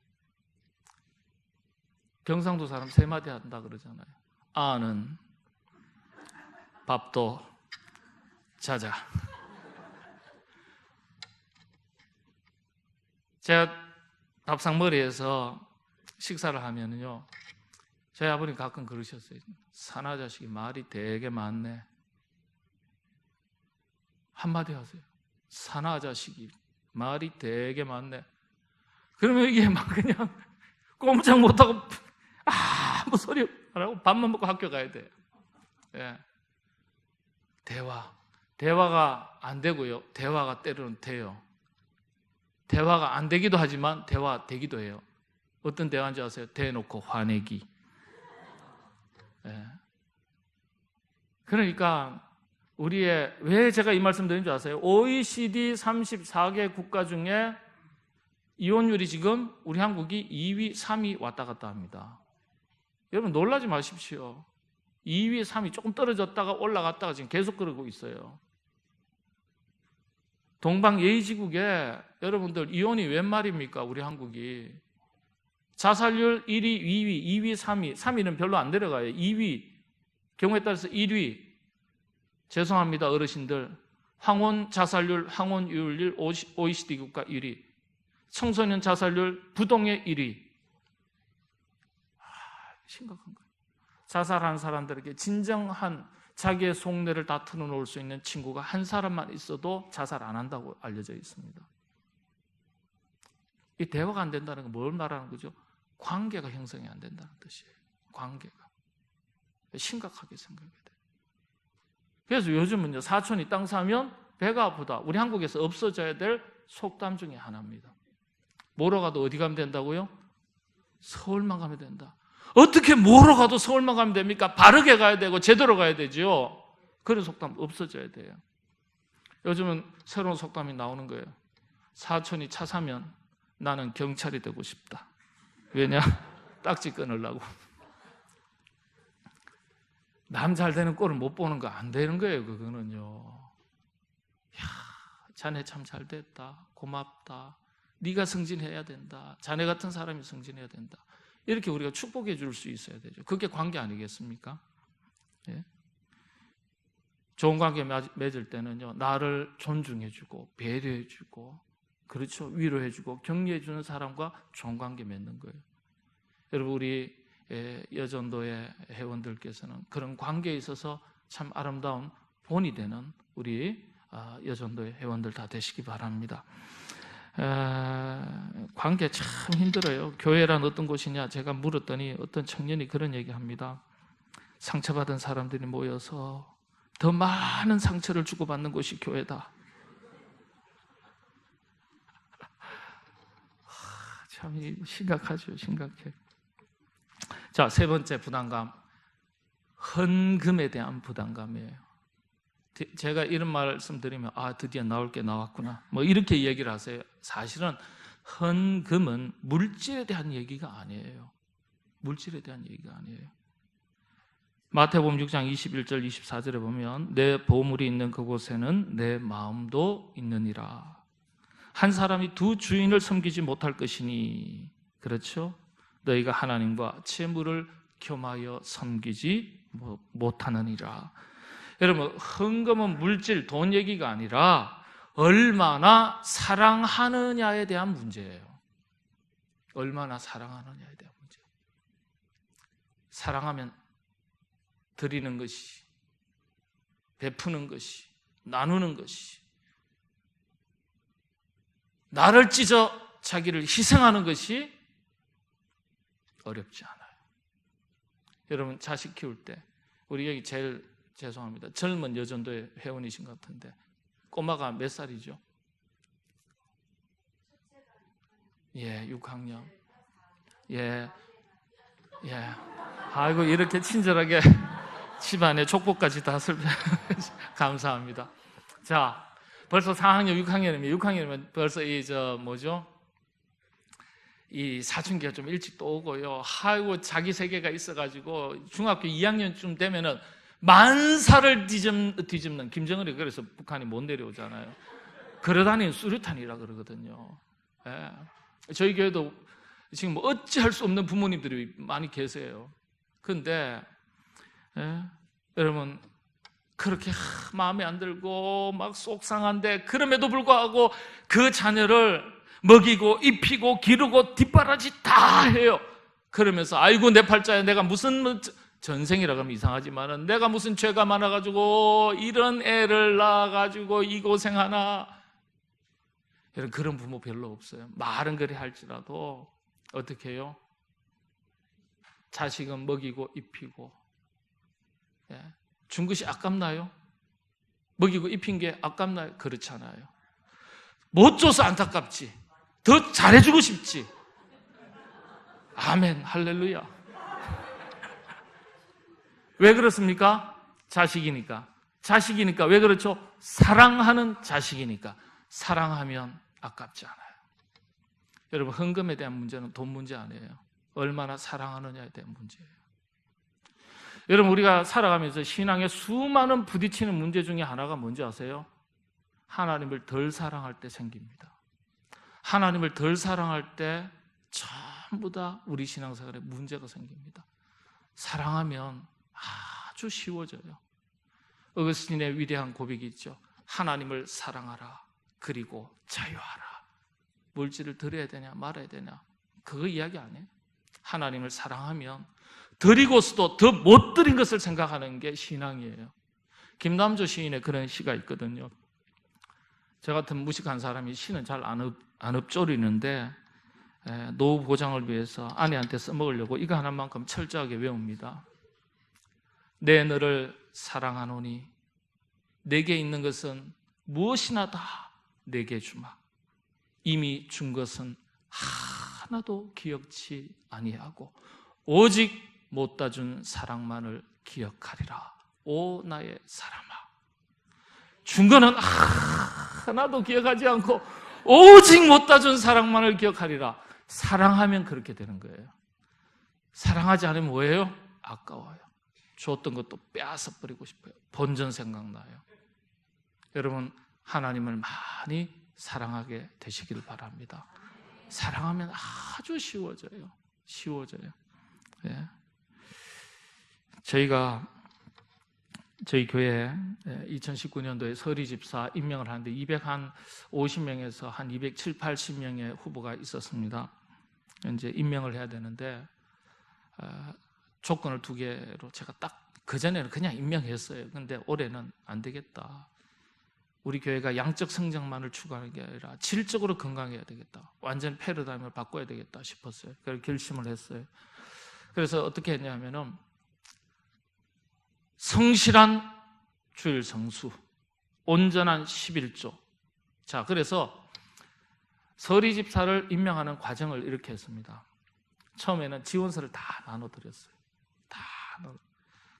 Speaker 1: 경상도 사람 3마디 한다 그러잖아요. 아는 밥도 자자. 제가 밥상머리에서 식사를 하면은요, 저희 아버님 가끔 그러셨어요. 사나 자식이 말이 되게 많네. 한마디 하세요. 사나 자식이 말이 되게 많네. 그러면 이게 막 그냥 꼼짝 못하고 아무 소리 안 하고 밥만 먹고 학교 가야 돼요. 예. 대화가 안 되고요. 대화가 때로는 돼요. 대화가 안 되기도 하지만 대화 되기도 해요. 어떤 대화인지 아세요? 대놓고 화내기. 예. 그러니까 왜 제가 이 말씀 드린 줄 아세요? OECD 34개 국가 중에 이혼율이 지금 우리 한국이 2위, 3위 왔다 갔다 합니다. 여러분 놀라지 마십시오. 2위, 3위 조금 떨어졌다가 올라갔다가 지금 계속 그러고 있어요. 동방예의지국에 여러분들 이혼이 웬 말입니까? 우리 한국이. 자살률 1위, 2위, 2위, 3위. 3위는 별로 안 내려가요. 2위, 경우에 따라서 1위. 죄송합니다, 어르신들. 황혼 자살률, 황혼 이혼율 OECD 국가 1위. 청소년 자살률 부동의 1위. 심각한 거예요. 자살하는 사람들에게 진정한 자기의 속내를 다 털어놓을 수 있는 친구가 한 사람만 있어도 자살 안 한다고 알려져 있습니다. 이 대화가 안 된다는 건 뭘 말하는 거죠? 관계가 형성이 안 된다는 뜻이에요. 관계가. 심각하게 생각해야 돼요. 그래서 요즘은요, 사촌이 땅 사면 배가 아프다. 우리 한국에서 없어져야 될 속담 중에 하나입니다. 뭐로 가도 어디 가면 된다고요? 서울만 가면 된다. 어떻게 뭐로 가도 서울만 가면 됩니까? 바르게 가야 되고 제대로 가야 되죠. 그런 속담 없어져야 돼요. 요즘은 새로운 속담이 나오는 거예요. 사촌이 차 사면 나는 경찰이 되고 싶다. 왜냐? 딱지 끊으려고. 남 잘 되는 꼴을 못 보는 거 안 되는 거예요. 그거는요. 자네 참 잘 됐다. 고맙다. 네가 승진해야 된다. 자네 같은 사람이 승진해야 된다. 이렇게 우리가 축복해 줄 수 있어야 되죠. 그게 관계 아니겠습니까? 예? 좋은 관계 맺을 때는요, 나를 존중해 주고 배려해 주고, 그렇죠, 위로해 주고 격려해 주는 사람과 좋은 관계 맺는 거예요. 여러분, 우리 여전도의 회원들께서는 그런 관계에 있어서 참 아름다운 본이 되는 우리 여전도의 회원들 다 되시기 바랍니다. 관계 참 힘들어요. 교회란 어떤 곳이냐 제가 물었더니 어떤 청년이 그런 얘기합니다. 상처받은 사람들이 모여서 더 많은 상처를 주고받는 곳이 교회다. 참 심각하죠. 심각해. 자, 세 번째 부담감, 헌금에 대한 부담감이에요. 제가 이런 말씀 드리면 드디어 나올 게 나왔구나 뭐 이렇게 얘기를 하세요. 사실은 헌금은 물질에 대한 얘기가 아니에요. 물질에 대한 얘기가 아니에요. 마태복음 6장 21절 24절에 보면 내 보물이 있는 그곳에는 내 마음도 있느니라. 한 사람이 두 주인을 섬기지 못할 것이니, 그렇죠? 너희가 하나님과 재물을 겸하여 섬기지 못하느니라. 여러분, 헌금은 물질, 돈 얘기가 아니라 얼마나 사랑하느냐에 대한 문제예요. 얼마나 사랑하느냐에 대한 문제. 사랑하면 드리는 것이, 베푸는 것이, 나누는 것이, 나를 찢어 자기를 희생하는 것이 어렵지 않아요. 여러분, 자식 키울 때, 우리 여기 제일 죄송합니다. 젊은 여전도의 회원이신 것 같은데 꼬마가 몇 살이죠? 6학년. 아이고, 이렇게 친절하게 집안에 족보까지 다 설명 감사합니다. 자, 벌써 4학년, 6학년이면 벌써 이 사춘기가 좀 일찍 또 오고요. 아이고, 자기 세계가 있어가지고 중학교 2학년쯤 되면은 만사를 뒤집는, 김정은이 그래서 북한이 못 내려오잖아요. 그러다니 수류탄이라 그러거든요. 저희 교회도 지금 어찌할 수 없는 부모님들이 많이 계세요. 그런데 여러분, 그렇게 마음에 안 들고 막 속상한데 그럼에도 불구하고 그 자녀를 먹이고 입히고 기르고 뒷바라지 다 해요. 그러면서 아이고 내 팔자야, 내가 무슨 전생이라 그러면 이상하지만은 내가 무슨 죄가 많아가지고 이런 애를 낳아가지고 이 고생하나. 여러분, 그런 부모 별로 없어요. 말은 그리 할지라도 어떻게 해요? 자식은 먹이고 입히고 준 것이 아깝나요? 먹이고 입힌 게 아깝나요? 그렇잖아요. 못 줘서 안타깝지, 더 잘해주고 싶지. 아멘, 할렐루야. 왜 그렇습니까? 자식이니까. 왜 그렇죠? 사랑하는 자식이니까. 사랑하면 아깝지 않아요. 여러분, 헌금에 대한 문제는 돈 문제 아니에요. 얼마나 사랑하느냐에 대한 문제예요. 여러분, 우리가 살아가면서 신앙에 수많은 부딪히는 문제 중에 하나가 뭔지 아세요? 하나님을 덜 사랑할 때 생깁니다. 하나님을 덜 사랑할 때 전부 다 우리 신앙생활에 문제가 생깁니다. 사랑하면 아주 쉬워져요. 어거스틴의 위대한 고백이 있죠. 하나님을 사랑하라, 그리고 자유하라. 물질을 드려야 되냐 말아야 되냐, 그거 이야기 아니에요. 하나님을 사랑하면 드리고서도 더 못 드린 것을 생각하는 게 신앙이에요. 김남조 시인의 그런 시가 있거든요. 저 같은 무식한 사람이 시는 잘 안 읊조리는데 노후 보장을 위해서 아내한테 써먹으려고 이거 하나만큼 철저하게 외웁니다. 내 너를 사랑하노니 내게 있는 것은 무엇이나 다 내게 주마. 이미 준 것은 하나도 기억치 아니하고 오직 못다 준 사랑만을 기억하리라. 오 나의 사람아. 준 거는 하나도 기억하지 않고 오직 못다 준 사랑만을 기억하리라. 사랑하면 그렇게 되는 거예요. 사랑하지 않으면 뭐예요? 아까워요. 줬던 것도 빼앗아 버리고 싶어요. 본전 생각나요. 여러분, 하나님을 많이 사랑하게 되시길 바랍니다. 사랑하면 아주 쉬워져요. 저희 교회 2019년도에 서리집사 임명을 하는데 250명에서 한 270, 80명의 후보가 있었습니다. 이제 임명을 해야 되는데 조건을 2개로 제가 딱 그전에는 그냥 임명했어요. 근데 올해는 안 되겠다. 우리 교회가 양적 성장만을 추구하는 게 아니라 질적으로 건강해야 되겠다. 완전 패러다임을 바꿔야 되겠다 싶었어요. 그래서 결심을 했어요. 그래서 어떻게 했냐면은 성실한 주일 성수, 온전한 11조. 자, 그래서 서리 집사를 임명하는 과정을 이렇게 했습니다. 처음에는 지원서를 다 나눠드렸어요.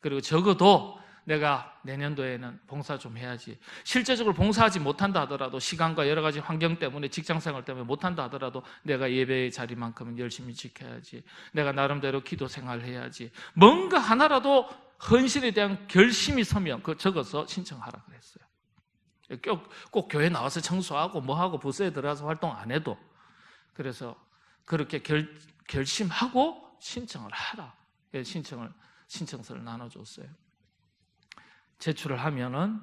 Speaker 1: 그리고 적어도 내가 내년도에는 봉사 좀 해야지. 실제적으로 봉사하지 못한다 하더라도 시간과 여러 가지 환경 때문에 직장생활 때문에 못한다 하더라도 내가 예배의 자리만큼은 열심히 지켜야지. 내가 나름대로 기도 생활을 해야지. 뭔가 하나라도 헌신에 대한 결심이 서면 그거 적어서 신청하라 그랬어요. 꼭 교회 나와서 청소하고 뭐하고 부서에 들어가서 활동 안 해도. 그래서 그렇게 결심하고 신청을 하라. 신청서를 나눠줬어요. 제출을 하면은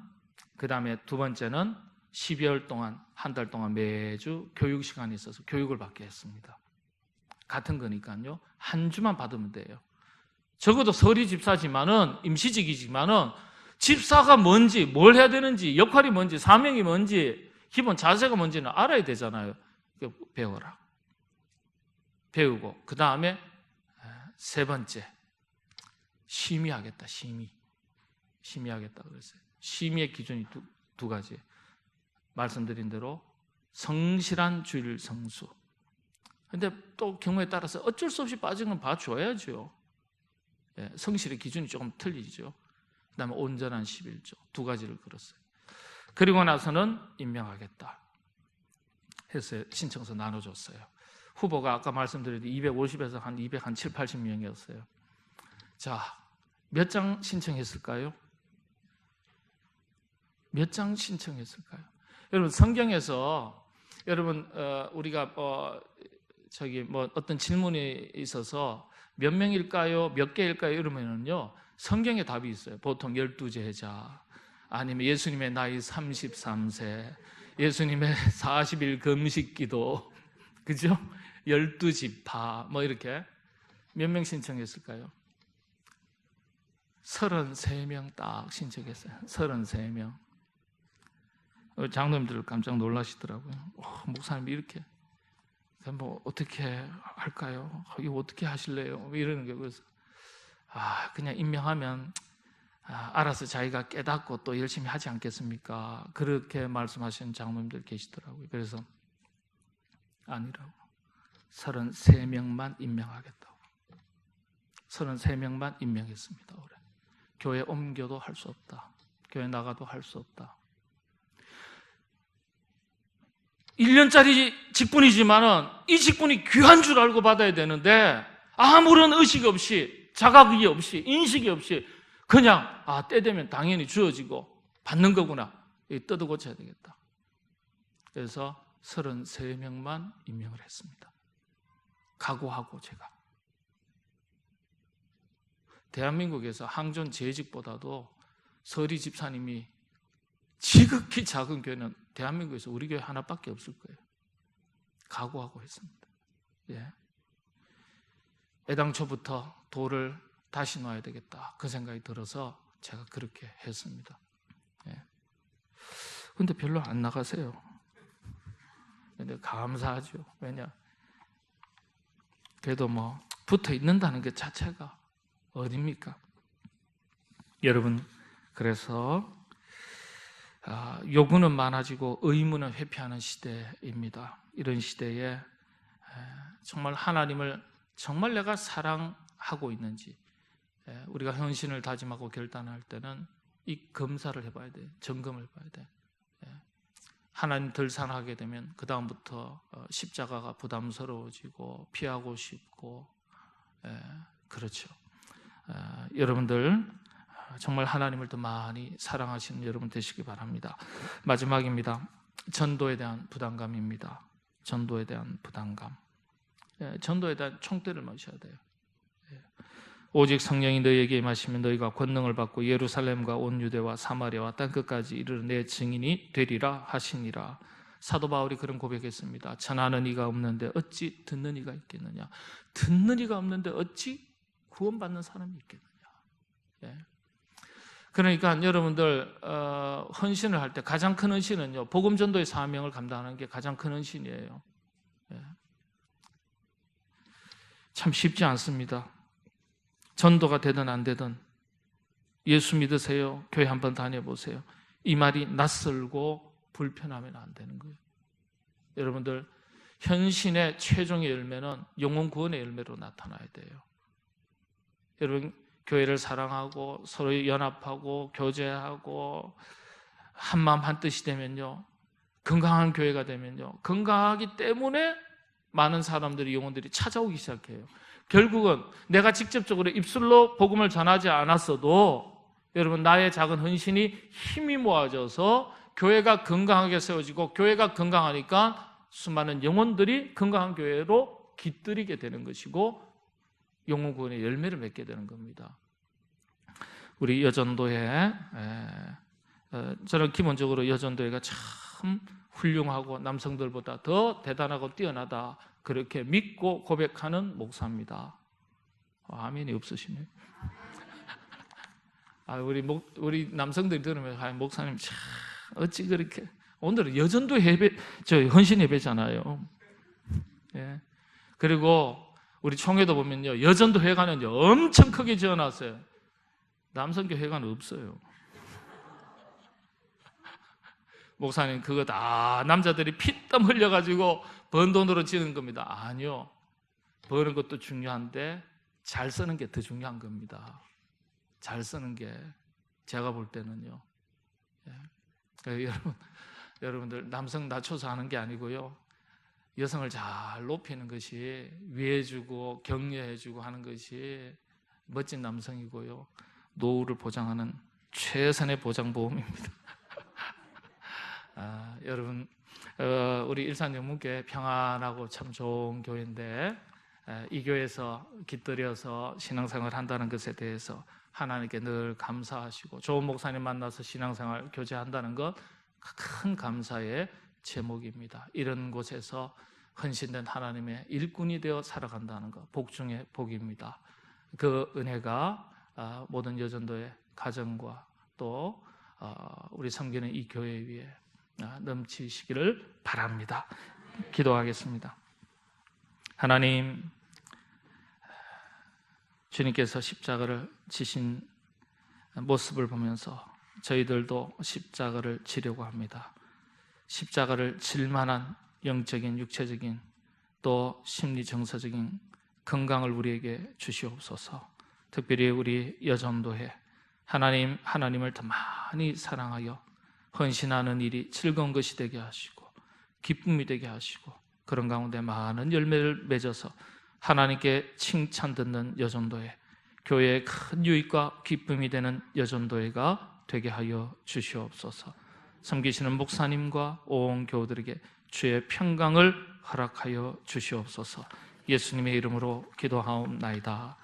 Speaker 1: 그 다음에 두 번째는 12월 동안 한 달 동안 매주 교육 시간이 있어서 교육을 받게 했습니다. 같은 거니까요. 한 주만 받으면 돼요. 적어도 서리 집사지만은 임시직이지만은 집사가 뭔지, 뭘 해야 되는지, 역할이 뭔지, 사명이 뭔지, 기본 자세가 뭔지는 알아야 되잖아요. 배워라. 배우고 그 다음에 세 번째 심의하겠다. 심의하겠다 그랬어요. 심의의 기준이 두 가지. 말씀드린 대로 성실한 주일 성수. 근데 또 경우에 따라서 어쩔 수 없이 빠진 건 봐줘야죠. 성실의 기준이 조금 틀리죠. 그 다음에 온전한 11조. 두 가지를 걸었어요. 그리고 나서는 임명하겠다 했어요. 신청서 나눠줬어요. 후보가 아까 말씀드린 250에서 한 207, 80명이었어요. 자, 몇 장 신청했을까요? 몇 장 신청했을까요? 여러분 성경에서 여러분 우리가 어떤 질문이 있어서 몇 명일까요? 몇 개일까요? 이러면은요 성경에 답이 있어요. 보통 12제자 아니면 예수님의 나이 33세, 예수님의 40일 금식기도, 그죠? 12지파 뭐 이렇게 몇 명 신청했을까요? 33명 딱 신청했어요. 33명. 장로님들 깜짝 놀라시더라고요. 목사님 이렇게 뭐 어떻게 할까요? 이거 어떻게 하실래요? 이러는 게 그래서 그냥 임명하면 알아서 자기가 깨닫고 또 열심히 하지 않겠습니까? 그렇게 말씀하시는 장로님들 계시더라고요. 그래서 아니라고 33명만 임명하겠다고. 33명만 임명했습니다. 올해. 교회 옮겨도 할 수 없다. 교회 나가도 할 수 없다. 1년짜리 직분이지만은 이 직분이 귀한 줄 알고 받아야 되는데 아무런 의식 없이, 자각이 없이, 인식이 없이 그냥 때 되면 당연히 주어지고 받는 거구나. 뜯어 고쳐야 되겠다. 그래서 33명만 임명을 했습니다. 각오하고 제가. 대한민국에서 항존 재직보다도 서리 집사님이 지극히 작은 교회는 대한민국에서 우리 교회 하나밖에 없을 거예요. 각오하고 했습니다. 애당초부터 돌을 다시 놔야 되겠다 그 생각이 들어서 제가 그렇게 했습니다. 근데 별로 안 나가세요. 근데 감사하죠. 왜냐? 그래도 뭐 붙어 있는다는 것 자체가 어딥니까? 여러분, 그래서 요구는 많아지고 의무는 회피하는 시대입니다. 이런 시대에 정말 하나님을 정말 내가 사랑하고 있는지 우리가 헌신을 다짐하고 결단할 때는 이 검사를 해봐야 돼요. 점검을 해봐야 돼요. 하나님 덜 사랑하게 되면 그 다음부터 십자가가 부담스러워지고 피하고 싶고 그렇죠. 여러분들 정말 하나님을 더 많이 사랑하시는 여러분 되시기 바랍니다. 마지막입니다. 전도에 대한 부담감입니다. 전도에 대한 부담감. 전도에 대한 총대를 마셔야 돼요. 오직 성령이 너희에게 임하시면 너희가 권능을 받고 예루살렘과 온 유대와 사마리아와 땅끝까지 이르러 내 증인이 되리라 하시니라. 사도 바울이 그런 고백했습니다. 전하는 이가 없는데 어찌 듣는 이가 있겠느냐. 듣는 이가 없는데 어찌 구원받는 사람이 있겠느냐. 그러니까 여러분들 헌신을 할 때 가장 큰 헌신은요, 복음 전도의 사명을 감당하는 게 가장 큰 헌신이에요. 예. 참 쉽지 않습니다. 전도가 되든 안 되든 예수 믿으세요, 교회 한번 다녀보세요, 이 말이 낯설고 불편하면 안 되는 거예요. 여러분들, 현신의 최종의 열매는 영혼 구원의 열매로 나타나야 돼요. 여러분, 교회를 사랑하고 서로 연합하고 교제하고 한마음 한뜻이 되면요, 건강한 교회가 되면요, 건강하기 때문에 많은 사람들이, 영혼들이 찾아오기 시작해요. 결국은 내가 직접적으로 입술로 복음을 전하지 않았어도 여러분, 나의 작은 헌신이 힘이 모아져서 교회가 건강하게 세워지고, 교회가 건강하니까 수많은 영혼들이 건강한 교회로 깃들이게 되는 것이고 영혼 구원의 열매를 맺게 되는 겁니다. 우리 여전도회, 저는 기본적으로 여전도회가 참 훌륭하고 남성들보다 더 대단하고 뛰어나다, 그렇게 믿고 고백하는 목사입니다. 아멘이 없으시네요. 우리 남성들이 들으면 목사님 참 어찌 그렇게, 오늘은 여전도 예배, 헌신 예배잖아요. 예. 그리고 우리 총회도 보면요, 여전도 회관은요 엄청 크게 지어놨어요. 남성교 회관은 없어요. 목사님, 그거 다 남자들이 피땀 흘려가지고 번 돈으로 지은 겁니다. 아니요, 버는 것도 중요한데 잘 쓰는 게 더 중요한 겁니다. 잘 쓰는 게, 제가 볼 때는요. 예. 여러분들, 남성 낮춰서 하는 게 아니고요, 여성을 잘 높이는 것이, 위해주고 격려해주고 하는 것이 멋진 남성이고요, 노후를 보장하는 최선의 보장보험입니다. 여러분, 우리 일산영문교회 평안하고 참 좋은 교회인데, 이 교회에서 깃들여서 신앙생활을 한다는 것에 대해서 하나님께 늘 감사하시고, 좋은 목사님 만나서 신앙생활 교제한다는 것 큰 감사의 제목입니다. 이런 곳에서 헌신된 하나님의 일꾼이 되어 살아간다는 것, 복 중에 복입니다. 그 은혜가 모든 여전도의 가정과 또 우리 섬기는 이 교회 위에 넘치시기를 바랍니다. 기도하겠습니다. 하나님, 주님께서 십자가를 지신 모습을 보면서 저희들도 십자가를 지려고 합니다. 십자가를 질 만한 영적인, 육체적인, 또 심리 정서적인 건강을 우리에게 주시옵소서. 특별히 우리 여전도회, 하나님을 더 많이 사랑하여 헌신하는 일이 즐거운 것이 되게 하시고 기쁨이 되게 하시고, 그런 가운데 많은 열매를 맺어서 하나님께 칭찬 듣는 여전도회, 교회의 큰 유익과 기쁨이 되는 여전도회가 되게 하여 주시옵소서. 섬기시는 목사님과 온 교우들에게 주의 평강을 허락하여 주시옵소서. 예수님의 이름으로 기도하옵나이다.